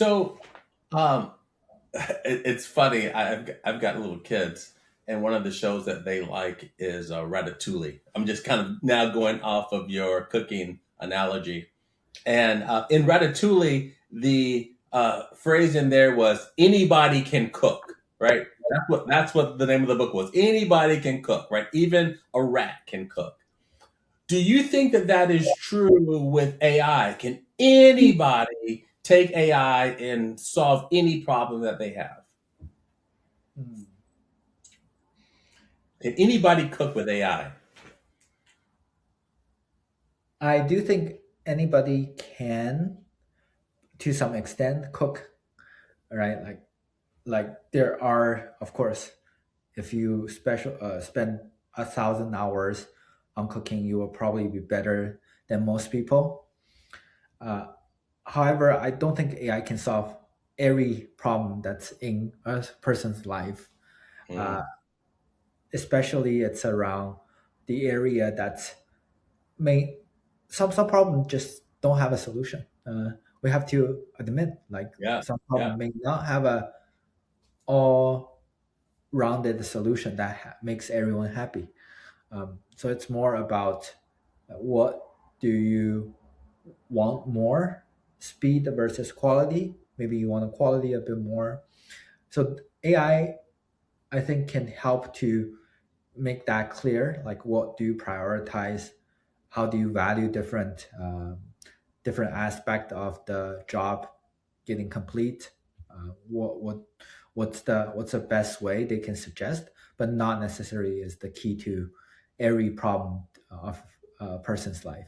So, um, it's funny. I've got little kids, and one of the shows that they like is Ratatouille. I'm just kind of now going off of your cooking analogy. And in Ratatouille, the phrase in there was "anybody can cook." Right. That's what the name of the book was. Anybody can cook. Right. Even a rat can cook. Do you think that that is true with AI? Can anybody take AI and solve any problem that they have? Mm. Can anybody cook with AI? I do think anybody can, to some extent, cook, right? Like there are, of course, if you spend 1,000 hours on cooking, you will probably be better than most people. Uh, However, I don't think AI can solve every problem that's in a person's life. Uh, Mm, Especially it's around the area that's may some problem just don't have a solution. We have to admit, like yeah, some yeah. problem may not have a all rounded solution that makes everyone happy. So it's more about what do you want more, speed versus quality. Maybe you want a quality a bit more. So I think can help to make that clear. Like what do you prioritize? How do you value different aspect of the job getting complete? What's the best way they can suggest, but not necessarily is the key to every problem of a person's life.